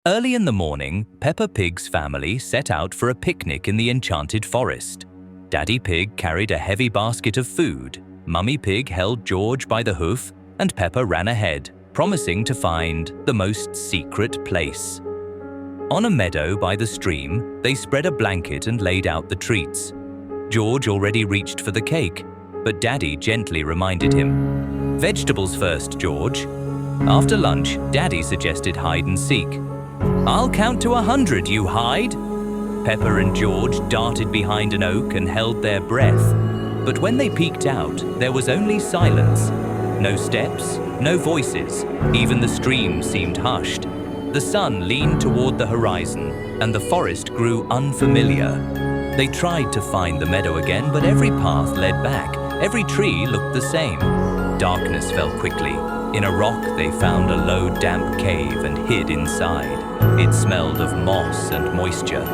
Early in the morning, Peppa Pig's family set out for a picnic in the enchanted forest. Daddy Pig carried a heavy basket of food, Mummy Pig held George by the hoof, and Peppa ran ahead, promising to find the most secret place. On a meadow by the stream, they spread a blanket and laid out the treats. George already reached for the cake, but Daddy gently reminded him, "Vegetables first, George." After lunch, Daddy suggested hide and seek. "I'll count to 100, you hide." Peppa and George darted behind an oak and held their breath. But when they peeked out, there was only silence. No steps, no voices, even the stream seemed hushed. The sun leaned toward the horizon, and the forest grew unfamiliar. They tried to find the meadow again, but every path led back. Every tree looked the same. Darkness fell quickly. In a rock, they found a low, damp cave and hid inside. It smelled of moss and moisture.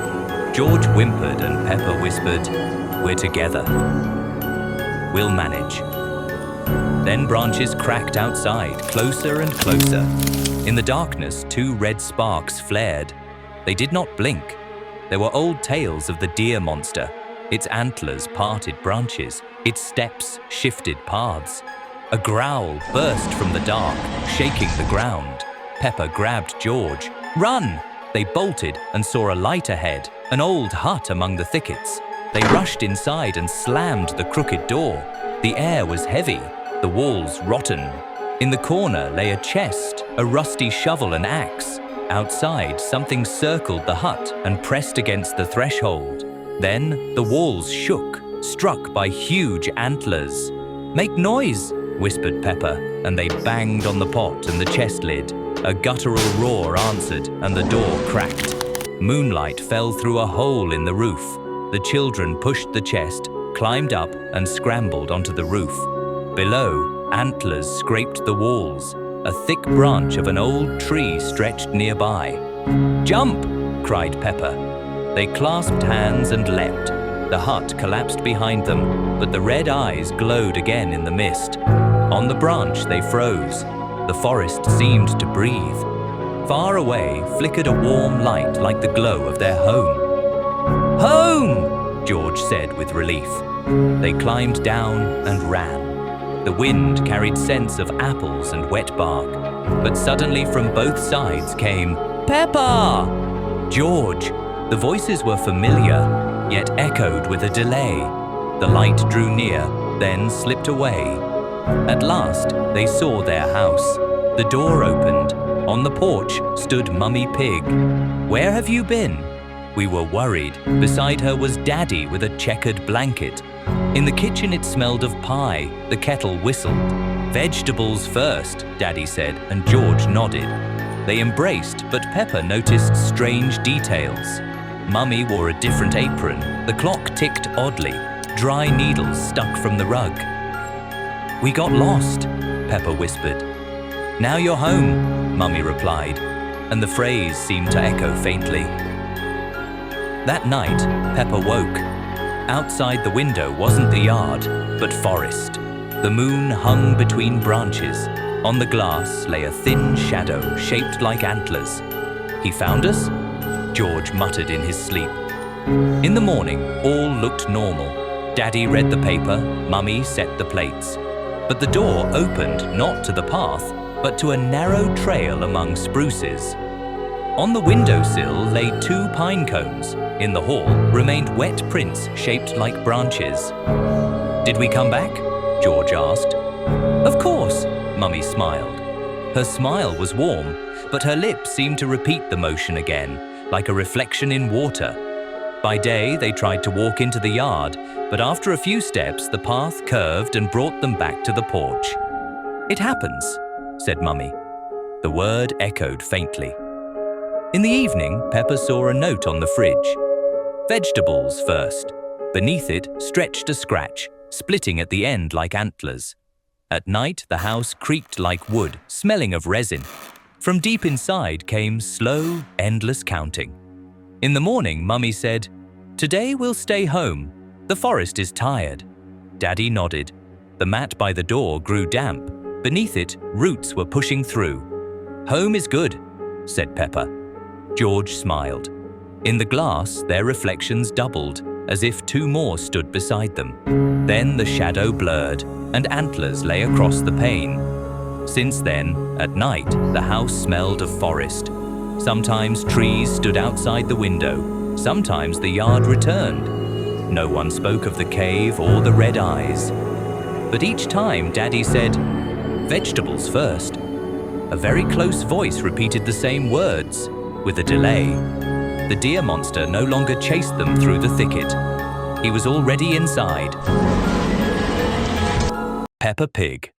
George whimpered and Peppa whispered, "We're together. We'll manage." Then branches cracked outside, closer and closer. In the darkness, two red sparks flared. They did not blink. There were old tales of the deer monster. Its antlers parted branches. Its steps shifted paths. A growl burst from the dark, shaking the ground. Peppa grabbed George. "Run!" They bolted and saw a light ahead, an old hut among the thickets. They rushed inside and slammed the crooked door. The air was heavy, the walls rotten. In the corner lay a chest, a rusty shovel and axe. Outside, something circled the hut and pressed against the threshold. Then the walls shook, struck by huge antlers. "Make noise!" whispered Peppa, and they banged on the pot and the chest lid. A guttural roar answered, and the door cracked. Moonlight fell through a hole in the roof. The children pushed the chest, climbed up, and scrambled onto the roof. Below, antlers scraped the walls. A thick branch of an old tree stretched nearby. "Jump!" cried Peppa. They clasped hands and leapt. The hut collapsed behind them, but the red eyes glowed again in the mist. On the branch they froze. The forest seemed to breathe. Far away flickered a warm light like the glow of their home. "Home!" George said with relief. They climbed down and ran. The wind carried scents of apples and wet bark, but suddenly from both sides came, "Peppa!" "George!" The voices were familiar, yet echoed with a delay. The light drew near, then slipped away. At last, they saw their house. The door opened. On the porch stood Mummy Pig. "Where have you been?" We were worried. Beside her was Daddy with a checkered blanket. In the kitchen it smelled of pie. The kettle whistled. "Vegetables first," Daddy said, and George nodded. They embraced, but Peppa noticed strange details. Mummy wore a different apron. The clock ticked oddly. Dry needles stuck from the rug. "We got lost," Peppa whispered. "Now you're home," Mummy replied, and the phrase seemed to echo faintly. That night, Peppa woke. Outside the window wasn't the yard, but forest. The moon hung between branches. On the glass lay a thin shadow shaped like antlers. "He found us?" George muttered in his sleep. In the morning, all looked normal. Daddy read the paper, Mummy set the plates. But the door opened not to the path, but to a narrow trail among spruces. On the windowsill lay 2 pine cones. In the hall remained wet prints shaped like branches. "Did we come back?" George asked. "Of course," Mummy smiled. Her smile was warm, but her lips seemed to repeat the motion again, like a reflection in water. By day, they tried to walk into the yard, but after a few steps, the path curved and brought them back to the porch. "It happens," said Mummy. The word echoed faintly. In the evening, Peppa saw a note on the fridge. "Vegetables first." Beneath it stretched a scratch, splitting at the end like antlers. At night, the house creaked like wood, smelling of resin. From deep inside came slow, endless counting. In the morning, Mummy said, "Today we'll stay home. The forest is tired." Daddy nodded. The mat by the door grew damp. Beneath it, roots were pushing through. "Home is good," said Peppa. George smiled. In the glass, their reflections doubled, as if two more stood beside them. Then the shadow blurred, and antlers lay across the pane. Since then, at night, the house smelled of forest. Sometimes trees stood outside the window. Sometimes the yard returned. No one spoke of the cave or the red eyes. But each time, Daddy said, "Vegetables first." A very close voice repeated the same words, with a delay. The deer monster no longer chased them through the thicket. He was already inside. Peppa Pig.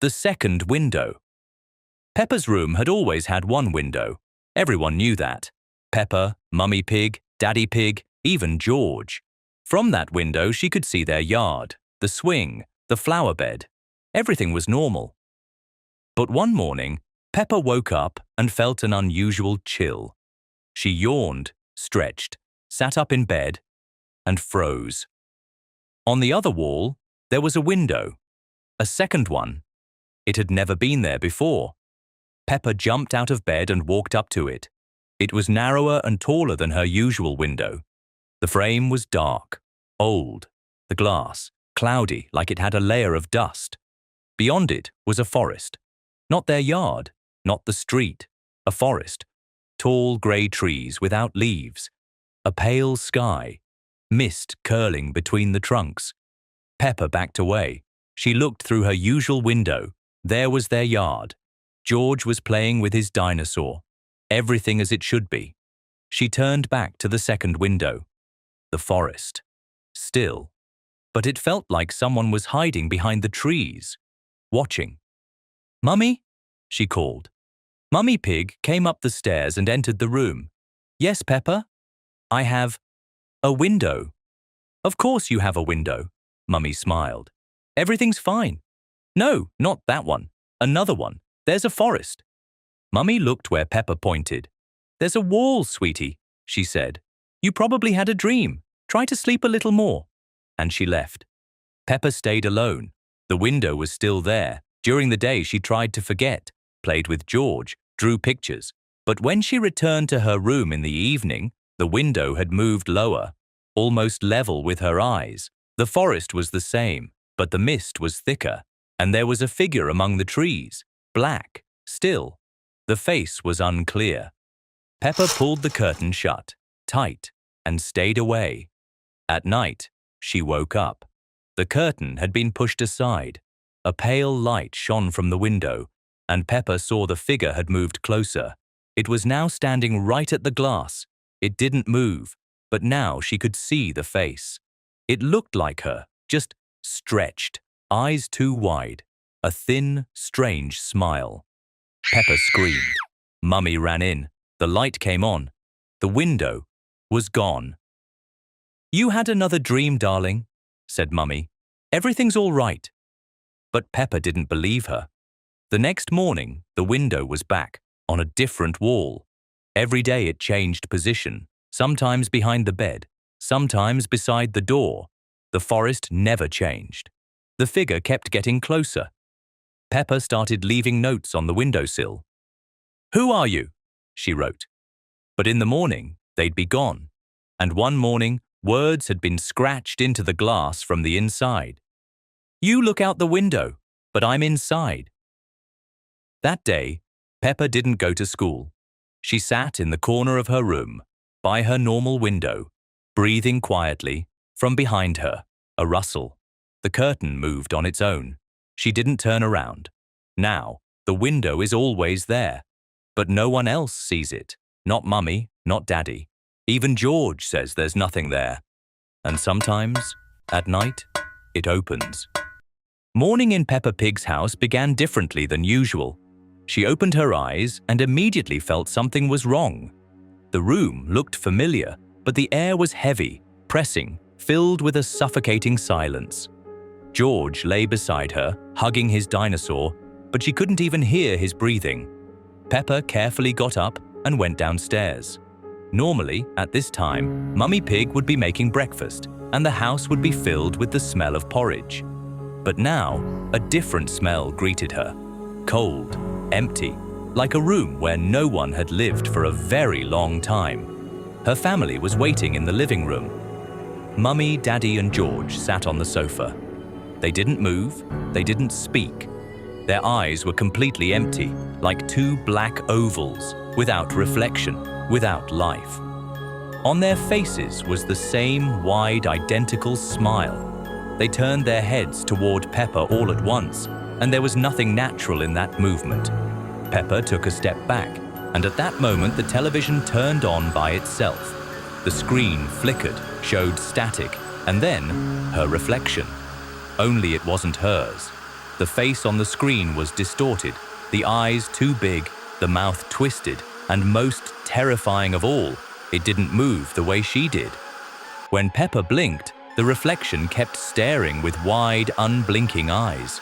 The second window. Peppa's room had always had one window. Everyone knew that. Peppa, Mummy Pig, Daddy Pig, even George. From that window she could see their yard, the swing, the flower bed. Everything was normal. But one morning, Peppa woke up and felt an unusual chill. She yawned, stretched, sat up in bed, and froze. On the other wall, there was a window, a second one. It had never been there before. Peppa jumped out of bed and walked up to it. It was narrower and taller than her usual window. The frame was dark, old, the glass cloudy like it had a layer of dust. Beyond it was a forest. Not their yard, not the street, a forest. Tall grey trees without leaves, a pale sky, mist curling between the trunks. Peppa backed away. She looked through her usual window. There was their yard. George was playing with his dinosaur. Everything as it should be. She turned back to the second window. The forest. Still. But it felt like someone was hiding behind the trees, watching. "Mummy?" she called. Mummy Pig came up the stairs and entered the room. "Yes, Peppa? I have a window." "Of course you have a window," Mummy smiled. "Everything's fine." "No, not that one. Another one. There's a forest." Mummy looked where Peppa pointed. "There's a wall, sweetie," she said. "You probably had a dream. Try to sleep a little more." And she left. Peppa stayed alone. The window was still there. During the day she tried to forget, played with George, drew pictures. But when she returned to her room in the evening, the window had moved lower, almost level with her eyes. The forest was the same, but the mist was thicker, and there was a figure among the trees, black, still. The face was unclear. Peppa pulled the curtain shut, tight, and stayed away. At night, she woke up. The curtain had been pushed aside. A pale light shone from the window, and Peppa saw the figure had moved closer. It was now standing right at the glass. It didn't move, but now she could see the face. It looked like her, just stretched, eyes too wide, a thin, strange smile. Peppa screamed. Mummy ran in. The light came on. The window was gone. "You had another dream, darling," said Mummy. "Everything's all right." But Peppa didn't believe her. The next morning, the window was back, on a different wall. Every day it changed position, sometimes behind the bed, sometimes beside the door. The forest never changed. The figure kept getting closer. Peppa started leaving notes on the windowsill. "Who are you?" she wrote. But in the morning, they'd be gone. And one morning, words had been scratched into the glass from the inside. "You look out the window, but I'm inside." That day, Peppa didn't go to school. She sat in the corner of her room, by her normal window, breathing quietly. From behind her, a rustle. The curtain moved on its own. She didn't turn around. Now, the window is always there. But no one else sees it. Not Mummy, not Daddy. Even George says there's nothing there. And sometimes, at night, it opens. Morning in Peppa Pig's house began differently than usual. She opened her eyes and immediately felt something was wrong. The room looked familiar, but the air was heavy, pressing, filled with a suffocating silence. George lay beside her, hugging his dinosaur, but she couldn't even hear his breathing. Peppa carefully got up and went downstairs. Normally, at this time, Mummy Pig would be making breakfast, and the house would be filled with the smell of porridge. But now, a different smell greeted her. Cold, empty, like a room where no one had lived for a very long time. Her family was waiting in the living room. Mummy, Daddy, and George sat on the sofa. They didn't move, they didn't speak. Their eyes were completely empty, like two black ovals, without reflection, without life. On their faces was the same wide, identical smile. They turned their heads toward Peppa all at once, and there was nothing natural in that movement. Peppa took a step back, and at that moment the television turned on by itself. The screen flickered, showed static, and then her reflection. Only it wasn't hers. The face on the screen was distorted, the eyes too big, the mouth twisted, and most terrifying of all, it didn't move the way she did. When Peppa blinked, the reflection kept staring with wide, unblinking eyes.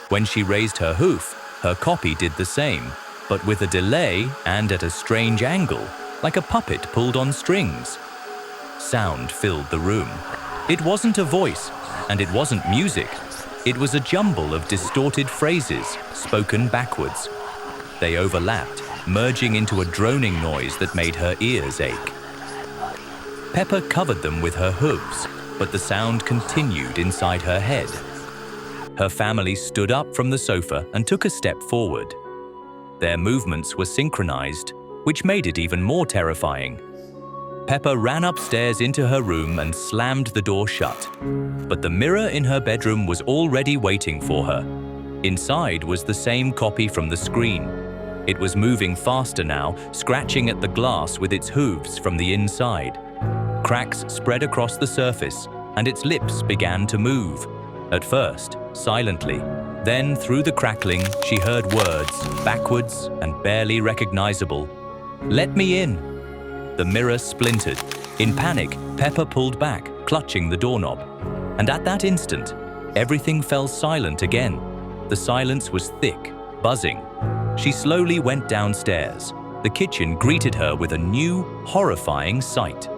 When she raised her hoof, her copy did the same, but with a delay and at a strange angle, like a puppet pulled on strings. Sound filled the room. It wasn't a voice, and it wasn't music. It was a jumble of distorted phrases, spoken backwards. They overlapped, merging into a droning noise that made her ears ache. Peppa covered them with her hooves, but the sound continued inside her head. Her family stood up from the sofa and took a step forward. Their movements were synchronized, which made it even more terrifying. Peppa ran upstairs into her room and slammed the door shut. But the mirror in her bedroom was already waiting for her. Inside was the same copy from the screen. It was moving faster now, scratching at the glass with its hooves from the inside. Cracks spread across the surface, and its lips began to move. At first, silently. Then, through the crackling, she heard words, backwards and barely recognizable. "Let me in." The mirror splintered. In panic, Peppa pulled back, clutching the doorknob. And at that instant, everything fell silent again. The silence was thick, buzzing. She slowly went downstairs. The kitchen greeted her with a new, horrifying sight.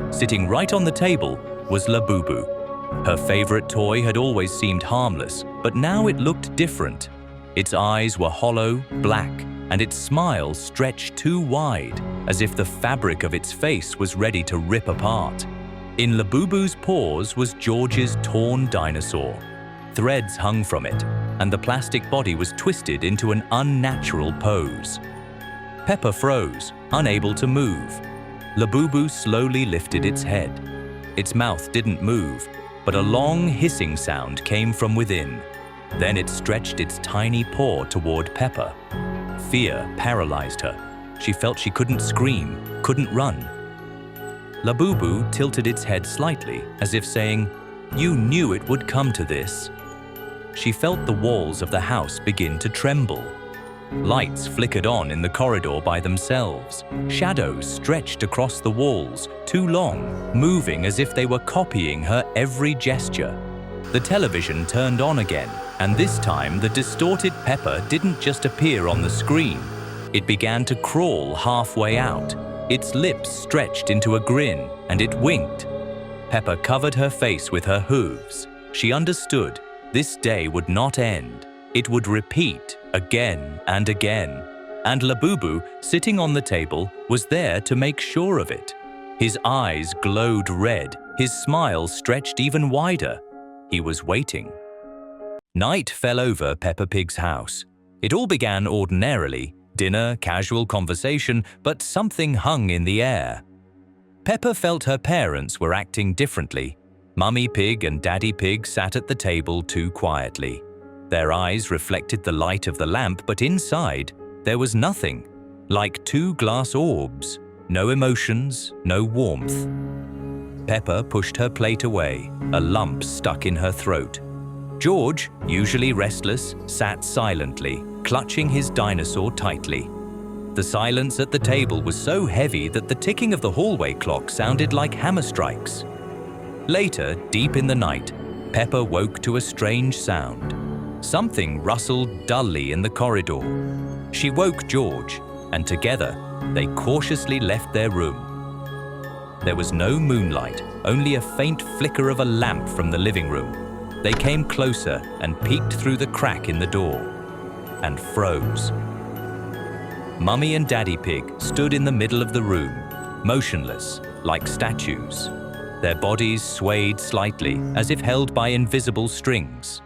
Sitting right on the table was Labubu. Her favorite toy had always seemed harmless, but now it looked different. Its eyes were hollow, black, and its smile stretched too wide, as if the fabric of its face was ready to rip apart. In Labubu's paws was George's torn dinosaur. Threads hung from it, and the plastic body was twisted into an unnatural pose. Peppa froze, unable to move. Labubu slowly lifted its head. Its mouth didn't move, but a long hissing sound came from within. Then it stretched its tiny paw toward Peppa. Fear paralyzed her. She felt she couldn't scream, couldn't run. Labubu tilted its head slightly, as if saying, "You knew it would come to this." She felt the walls of the house begin to tremble. Lights flickered on in the corridor by themselves. Shadows stretched across the walls, too long, moving as if they were copying her every gesture. The television turned on again, and this time the distorted Peppa didn't just appear on the screen. It began to crawl halfway out. Its lips stretched into a grin, and it winked. Peppa covered her face with her hooves. She understood this day would not end. It would repeat again and again. And Labubu, sitting on the table, was there to make sure of it. His eyes glowed red, his smile stretched even wider. He was waiting. Night fell over Peppa Pig's house. It all began ordinarily, dinner, casual conversation, but something hung in the air. Peppa felt her parents were acting differently. Mummy Pig and Daddy Pig sat at the table too quietly. Their eyes reflected the light of the lamp, but inside, there was nothing. Like two glass orbs. No emotions, no warmth. Peppa pushed her plate away, a lump stuck in her throat. George, usually restless, sat silently, clutching his dinosaur tightly. The silence at the table was so heavy that the ticking of the hallway clock sounded like hammer strikes. Later, deep in the night, Peppa woke to a strange sound. Something rustled dully in the corridor. She woke George, and together, they cautiously left their room. There was no moonlight, only a faint flicker of a lamp from the living room. They came closer and peeked through the crack in the door, and froze. Mummy and Daddy Pig stood in the middle of the room, motionless, like statues. Their bodies swayed slightly, as if held by invisible strings.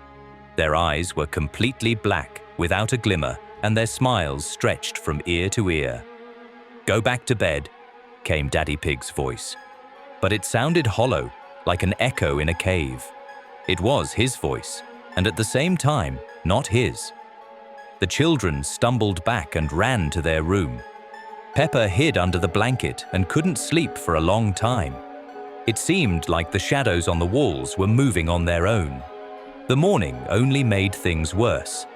Their eyes were completely black, without a glimmer, and their smiles stretched from ear to ear. "Go back to bed," came Daddy Pig's voice. But it sounded hollow, like an echo in a cave. It was his voice, and at the same time, not his. The children stumbled back and ran to their room. Peppa hid under the blanket and couldn't sleep for a long time. It seemed like the shadows on the walls were moving on their own. The morning only made things worse.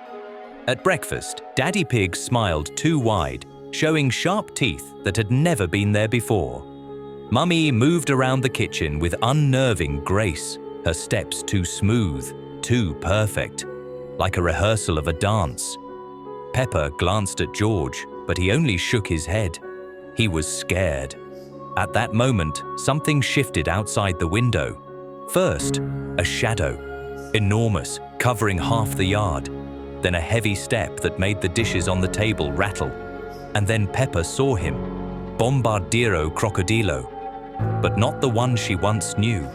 At breakfast, Daddy Pig smiled too wide, showing sharp teeth that had never been there before. Mummy moved around the kitchen with unnerving grace, her steps too smooth, too perfect, like a rehearsal of a dance. Peppa glanced at George, but he only shook his head. He was scared. At that moment, something shifted outside the window. First, a shadow, enormous, covering half the yard. Then a heavy step that made the dishes on the table rattle. And then Peppa saw him, Bombardiro Crocodilo, but not the one she once knew.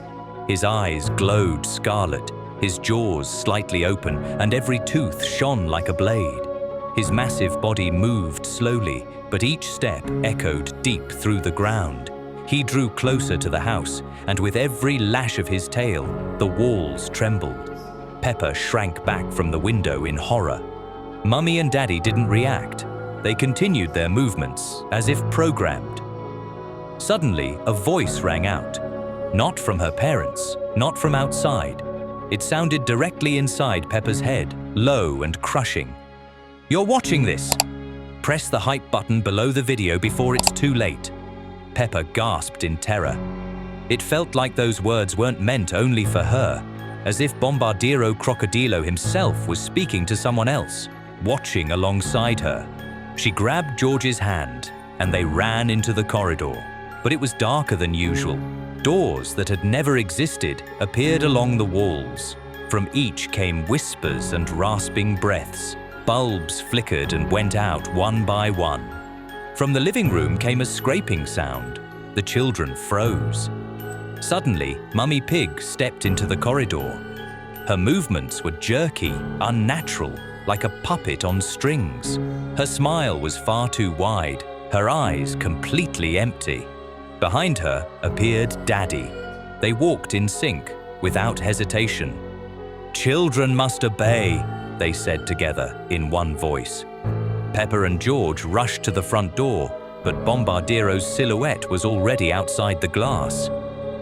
His eyes glowed scarlet, his jaws slightly open, and every tooth shone like a blade. His massive body moved slowly, but each step echoed deep through the ground. He drew closer to the house, and with every lash of his tail, the walls trembled. Peppa shrank back from the window in horror. Mummy and Daddy didn't react. They continued their movements, as if programmed. Suddenly, a voice rang out. Not from her parents, not from outside. It sounded directly inside Peppa's head, low and crushing. "You're watching this! Press the hype button below the video before it's too late." Peppa gasped in terror. It felt like those words weren't meant only for her, as if Bombardiro Crocodilo himself was speaking to someone else, watching alongside her. She grabbed George's hand, and they ran into the corridor. But it was darker than usual. Doors that had never existed appeared along the walls. From each came whispers and rasping breaths. Bulbs flickered and went out one by one. From the living room came a scraping sound. The children froze. Suddenly, Mummy Pig stepped into the corridor. Her movements were jerky, unnatural, like a puppet on strings. Her smile was far too wide, her eyes completely empty. Behind her appeared Daddy. They walked in sync, without hesitation. "Children must obey," they said together in one voice. Peppa and George rushed to the front door, but Bombardiro's silhouette was already outside the glass.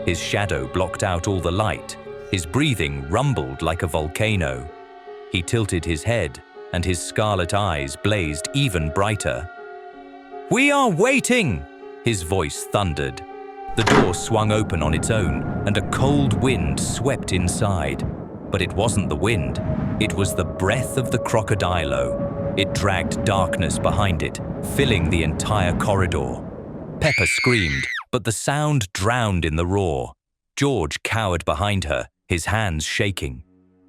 His shadow blocked out all the light. His breathing rumbled like a volcano. He tilted his head, and his scarlet eyes blazed even brighter. "We are waiting!" his voice thundered. The door swung open on its own, and a cold wind swept inside. But it wasn't the wind. It was the breath of the crocodilo. It dragged darkness behind it, filling the entire corridor. Peppa screamed, but the sound drowned in the roar. George cowered behind her, his hands shaking.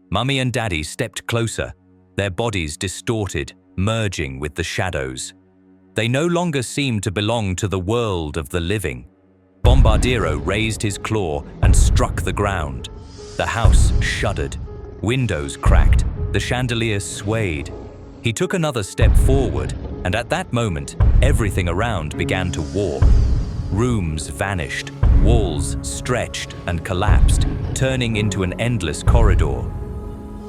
Mummy and Daddy stepped closer, their bodies distorted, merging with the shadows. They no longer seemed to belong to the world of the living. Bombardiro raised his claw and struck the ground. The house shuddered. Windows cracked. The chandelier swayed. He took another step forward, and at that moment, everything around began to warp. Rooms vanished, walls stretched and collapsed, turning into an endless corridor.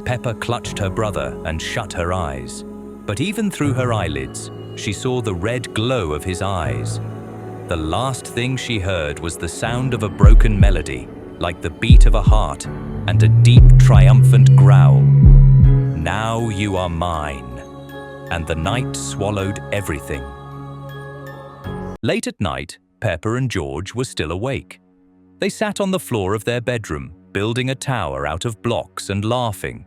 Peppa clutched her brother and shut her eyes. But even through her eyelids, she saw the red glow of his eyes. The last thing she heard was the sound of a broken melody, like the beat of a heart, and a deep, triumphant growl. "Now you are mine." And the night swallowed everything. Late at night, Peppa and George were still awake. They sat on the floor of their bedroom, building a tower out of blocks and laughing.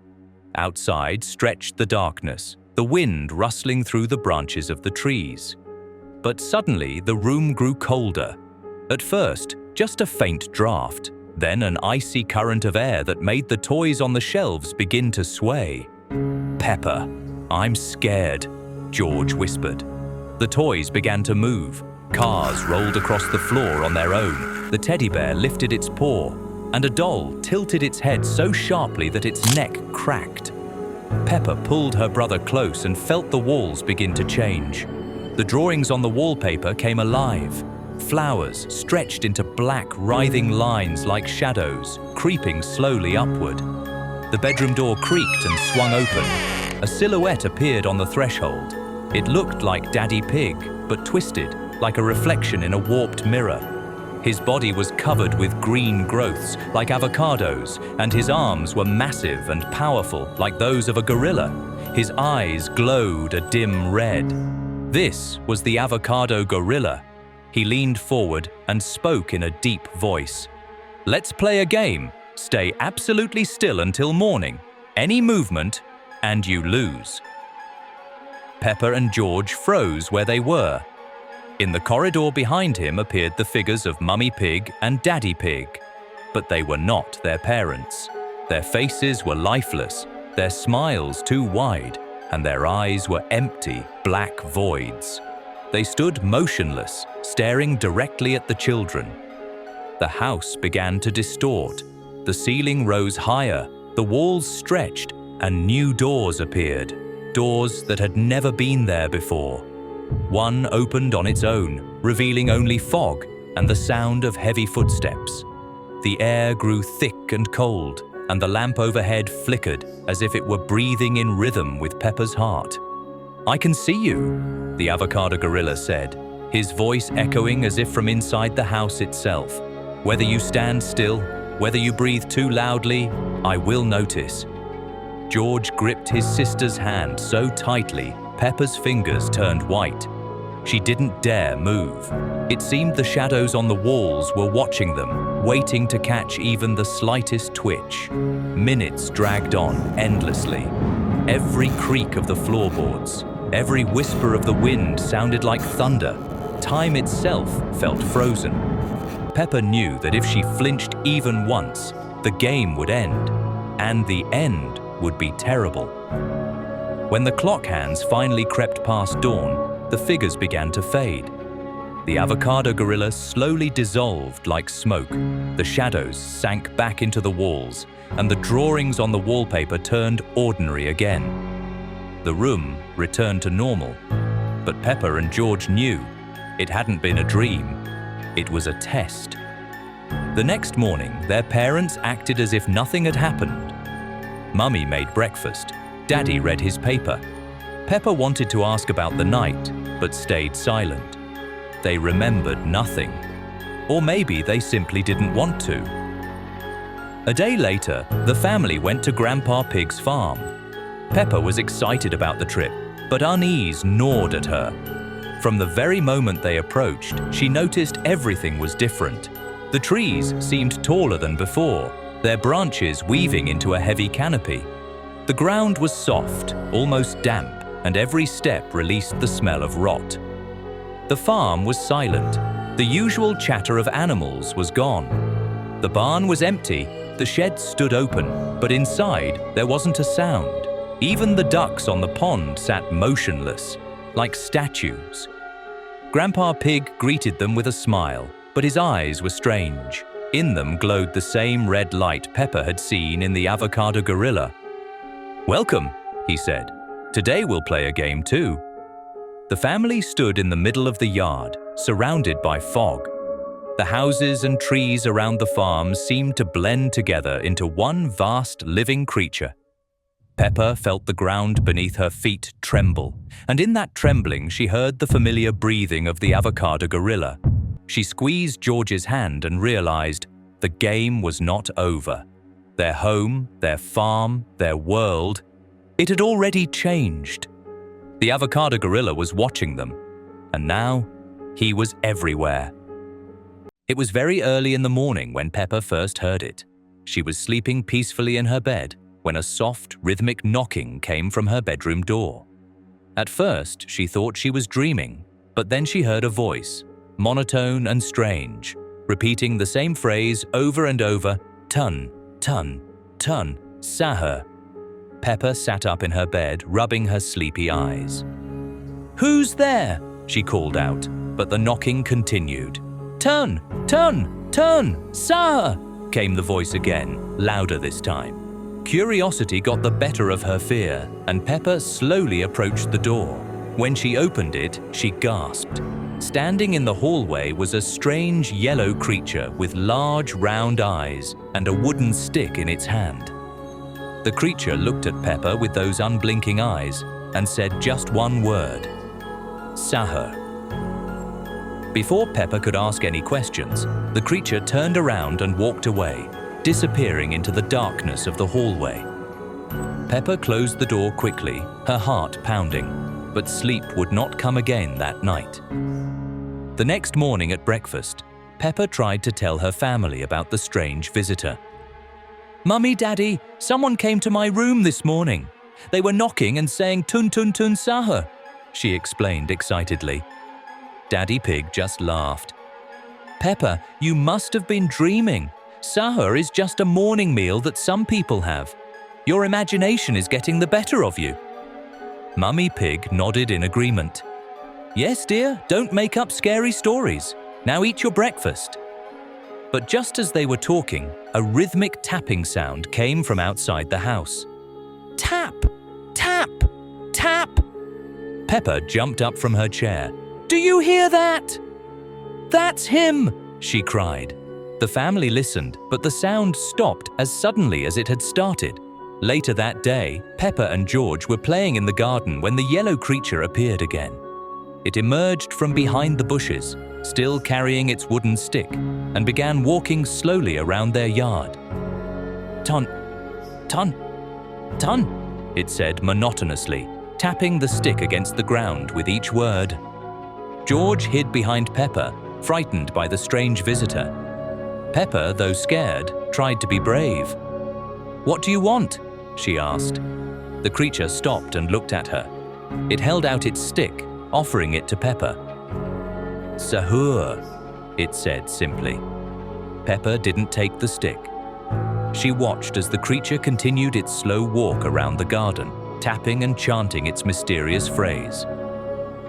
Outside stretched the darkness, the wind rustling through the branches of the trees. But suddenly the room grew colder. At first, just a faint draft, then an icy current of air that made the toys on the shelves begin to sway. "Peppa, I'm scared," George whispered. The toys began to move. Cars rolled across the floor on their own. The teddy bear lifted its paw, and a doll tilted its head so sharply that its neck cracked. Peppa pulled her brother close and felt the walls begin to change. The drawings on the wallpaper came alive. Flowers stretched into black, writhing lines like shadows, creeping slowly upward. The bedroom door creaked and swung open. A silhouette appeared on the threshold. It looked like Daddy Pig, but twisted, like a reflection in a warped mirror. His body was covered with green growths, like avocados, and his arms were massive and powerful, like those of a gorilla. His eyes glowed a dim red. This was the avocado gorilla. He leaned forward and spoke in a deep voice. "Let's play a game. Stay absolutely still until morning. Any movement, and you lose." Peppa and George froze where they were. In the corridor behind him appeared the figures of Mummy Pig and Daddy Pig. But they were not their parents. Their faces were lifeless, their smiles too wide, and their eyes were empty, black voids. They stood motionless, staring directly at the children. The house began to distort. The ceiling rose higher, the walls stretched, and new doors appeared. Doors that had never been there before. One opened on its own, revealing only fog and the sound of heavy footsteps. The air grew thick and cold, and the lamp overhead flickered as if it were breathing in rhythm with Peppa's heart. "I can see you," the avocado gorilla said, his voice echoing as if from inside the house itself. "Whether you stand still, whether you breathe too loudly, I will notice." George gripped his sister's hand so tightly, Peppa's fingers turned white. She didn't dare move. It seemed the shadows on the walls were watching them, waiting to catch even the slightest twitch. Minutes dragged on endlessly. Every creak of the floorboards, every whisper of the wind sounded like thunder. Time itself felt frozen. Peppa knew that if she flinched even once, the game would end, and the end would be terrible. When the clock hands finally crept past dawn, the figures began to fade. The avocado gorilla slowly dissolved like smoke. The shadows sank back into the walls, and the drawings on the wallpaper turned ordinary again. The room returned to normal, but Peppa and George knew it hadn't been a dream. It was a test. The next morning, their parents acted as if nothing had happened. Mummy made breakfast. Daddy read his paper. Peppa wanted to ask about the night, but stayed silent. They remembered nothing. Or maybe they simply didn't want to. A day later, the family went to Grandpa Pig's farm. Peppa was excited about the trip, but unease gnawed at her. From the very moment they approached, she noticed everything was different. The trees seemed taller than before, their branches weaving into a heavy canopy. The ground was soft, almost damp, and every step released the smell of rot. The farm was silent. The usual chatter of animals was gone. The barn was empty, the shed stood open, but inside there wasn't a sound. Even the ducks on the pond sat motionless, like statues. Grandpa Pig greeted them with a smile, but his eyes were strange. In them glowed the same red light Peppa had seen in the avocado gorilla. "Welcome," he said. "Today we'll play a game too." The family stood in the middle of the yard, surrounded by fog. The houses and trees around the farm seemed to blend together into one vast living creature. Peppa felt the ground beneath her feet tremble, and in that trembling she heard the familiar breathing of the avocado gorilla. She squeezed George's hand and realized the game was not over. Their home, their farm, their world, it had already changed. The avocado gorilla was watching them, and now he was everywhere. It was very early in the morning when Peppa first heard it. She was sleeping peacefully in her bed when a soft, rhythmic knocking came from her bedroom door. At first, she thought she was dreaming, but then she heard a voice, monotone and strange, repeating the same phrase over and over, "Tun, tun, tun, sahur." Peppa sat up in her bed, rubbing her sleepy eyes. "Who's there?" she called out, but the knocking continued. "Turn! Turn! Turn! Sir!" came the voice again, louder this time. Curiosity got the better of her fear, and Peppa slowly approached the door. When she opened it, she gasped. Standing in the hallway was a strange yellow creature with large round eyes and a wooden stick in its hand. The creature looked at Peppa with those unblinking eyes and said just one word: "Sahur." Before Peppa could ask any questions, the creature turned around and walked away, disappearing into the darkness of the hallway. Peppa closed the door quickly, her heart pounding, but sleep would not come again that night. The next morning at breakfast, Peppa tried to tell her family about the strange visitor. "Mummy, Daddy, someone came to my room this morning. They were knocking and saying tun tun tun sahur," she explained excitedly. Daddy Pig just laughed. "Peppa, you must have been dreaming. Sahur is just a morning meal that some people have. Your imagination is getting the better of you." Mummy Pig nodded in agreement. "Yes, dear, don't make up scary stories. Now eat your breakfast." But just as they were talking, a rhythmic tapping sound came from outside the house. "Tap! Tap! Tap!" Peppa jumped up from her chair. "Do you hear that?" "That's him!" she cried. The family listened, but the sound stopped as suddenly as it had started. Later that day, Peppa and George were playing in the garden when the yellow creature appeared again. It emerged from behind the bushes, still carrying its wooden stick, and began walking slowly around their yard. "Tun, tun, tun," it said monotonously, tapping the stick against the ground with each word. George hid behind Peppa, frightened by the strange visitor. Peppa, though scared, tried to be brave. "What do you want?" she asked. The creature stopped and looked at her. It held out its stick, offering it to Peppa. "Sahur," it said simply. Peppa didn't take the stick. She watched as the creature continued its slow walk around the garden, tapping and chanting its mysterious phrase.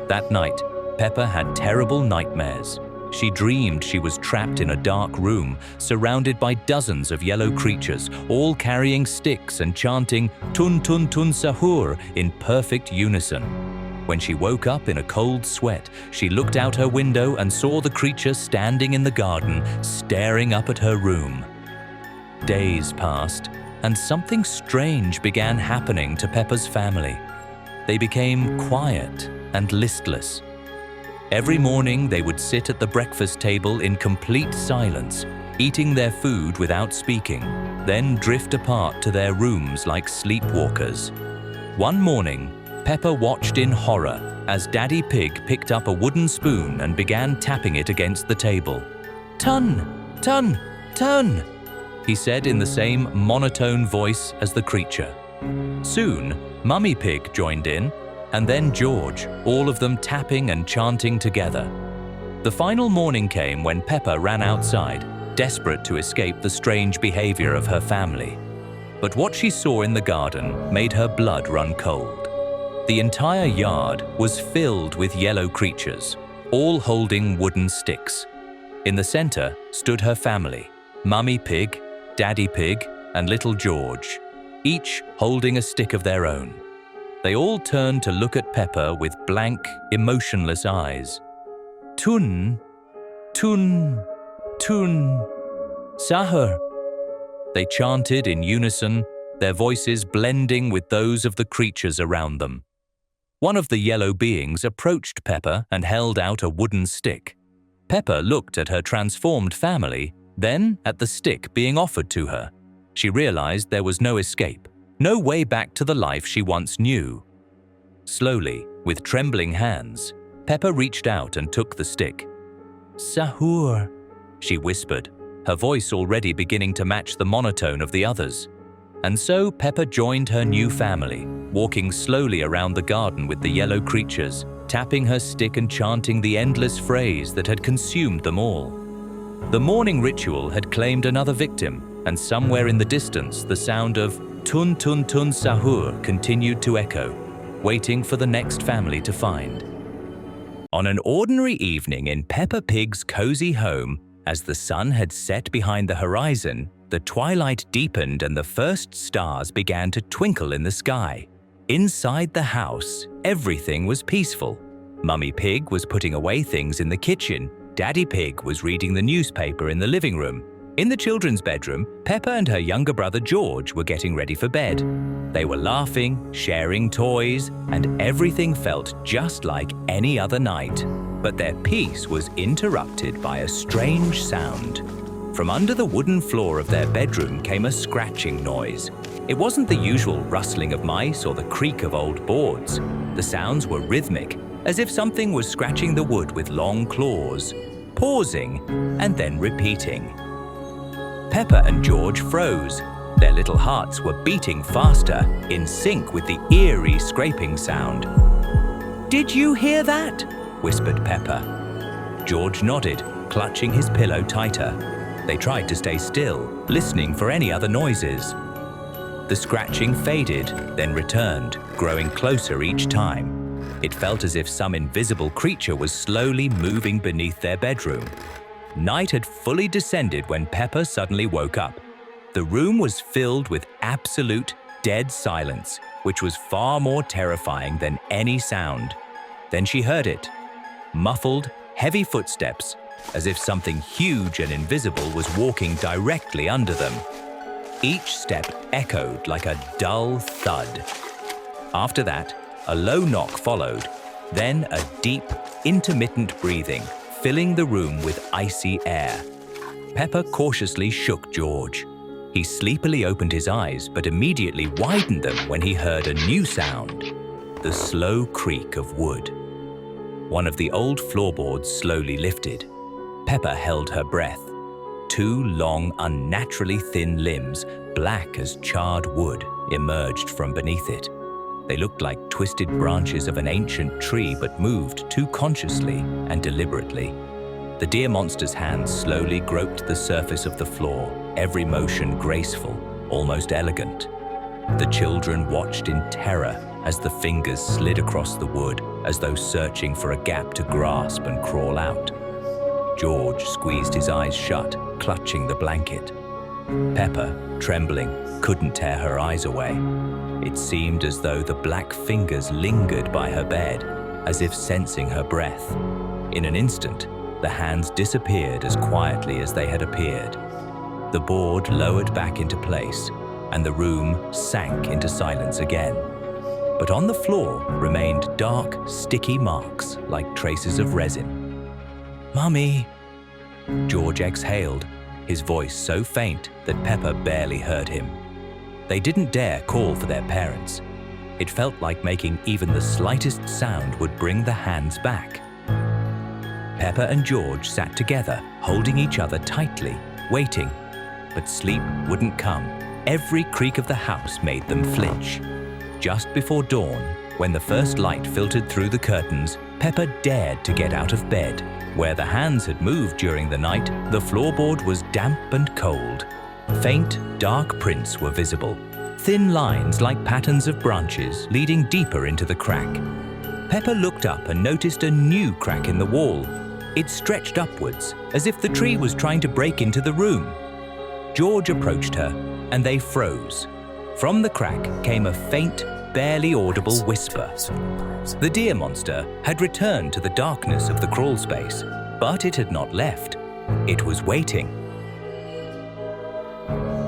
That night, Peppa had terrible nightmares. She dreamed she was trapped in a dark room, surrounded by dozens of yellow creatures, all carrying sticks and chanting "Tun Tun Tun Sahur" in perfect unison. When she woke up in a cold sweat, she looked out her window and saw the creature standing in the garden, staring up at her room. Days passed, and something strange began happening to Peppa's family. They became quiet and listless. Every morning they would sit at the breakfast table in complete silence, eating their food without speaking, then drift apart to their rooms like sleepwalkers. One morning, Peppa watched in horror as Daddy Pig picked up a wooden spoon and began tapping it against the table. "Tun, tun, tun," he said in the same monotone voice as the creature. Soon, Mummy Pig joined in, and then George, all of them tapping and chanting together. The final morning came when Peppa ran outside, desperate to escape the strange behavior of her family. But what she saw in the garden made her blood run cold. The entire yard was filled with yellow creatures, all holding wooden sticks. In the center stood her family, Mummy Pig, Daddy Pig, and little George, each holding a stick of their own. They all turned to look at Peppa with blank, emotionless eyes. "Tun, tun, tun, sahur," they chanted in unison, their voices blending with those of the creatures around them. One of the yellow beings approached Peppa and held out a wooden stick. Peppa looked at her transformed family, then at the stick being offered to her. She realized there was no escape. No way back to the life she once knew. Slowly, with trembling hands, Peppa reached out and took the stick. "Sahur," she whispered, her voice already beginning to match the monotone of the others. And so Peppa joined her new family, walking slowly around the garden with the yellow creatures, tapping her stick and chanting the endless phrase that had consumed them all. The morning ritual had claimed another victim, and somewhere in the distance the sound of "Tun Tun Tun Sahur" continued to echo, waiting for the next family to find. On an ordinary evening in Peppa Pig's cozy home, as the sun had set behind the horizon, the twilight deepened and the first stars began to twinkle in the sky. Inside the house, everything was peaceful. Mummy Pig was putting away things in the kitchen. Daddy Pig was reading the newspaper in the living room. In the children's bedroom, Peppa and her younger brother George were getting ready for bed. They were laughing, sharing toys, and everything felt just like any other night. But their peace was interrupted by a strange sound. From under the wooden floor of their bedroom came a scratching noise. It wasn't the usual rustling of mice or the creak of old boards. The sounds were rhythmic, as if something was scratching the wood with long claws, pausing and then repeating. Peppa and George froze. Their little hearts were beating faster, in sync with the eerie scraping sound. "Did you hear that?" whispered Peppa. George nodded, clutching his pillow tighter. They tried to stay still, listening for any other noises. The scratching faded, then returned, growing closer each time. It felt as if some invisible creature was slowly moving beneath their bedroom. Night had fully descended when Peppa suddenly woke up. The room was filled with absolute dead silence, which was far more terrifying than any sound. Then she heard it. Muffled, heavy footsteps, as if something huge and invisible was walking directly under them. Each step echoed like a dull thud. After that, a low knock followed, then a deep, intermittent breathing, filling the room with icy air. Peppa cautiously shook George. He sleepily opened his eyes but immediately widened them when he heard a new sound, the slow creak of wood. One of the old floorboards slowly lifted. Peppa held her breath. Two long, unnaturally thin limbs, black as charred wood, emerged from beneath it. They looked like twisted branches of an ancient tree but moved too consciously and deliberately. The deer monster's hands slowly groped the surface of the floor, every motion graceful, almost elegant. The children watched in terror as the fingers slid across the wood, as though searching for a gap to grasp and crawl out. George squeezed his eyes shut, clutching the blanket. Peppa, trembling, couldn't tear her eyes away. It seemed as though the black fingers lingered by her bed, as if sensing her breath. In an instant, the hands disappeared as quietly as they had appeared. The board lowered back into place, and the room sank into silence again. But on the floor remained dark, sticky marks like traces of resin. "Mummy!" George exhaled, his voice so faint that Peppa barely heard him. They didn't dare call for their parents. It felt like making even the slightest sound would bring the hands back. Peppa and George sat together, holding each other tightly, waiting. But sleep wouldn't come. Every creak of the house made them flinch. Just before dawn, when the first light filtered through the curtains, Peppa dared to get out of bed. Where the hands had moved during the night, the floorboard was damp and cold. Faint, dark prints were visible, thin lines like patterns of branches leading deeper into the crack. Peppa looked up and noticed a new crack in the wall. It stretched upwards, as if the tree was trying to break into the room. George approached her, and they froze. From the crack came a faint, barely audible whisper. The deer monster had returned to the darkness of the crawl space, but it had not left. It was waiting.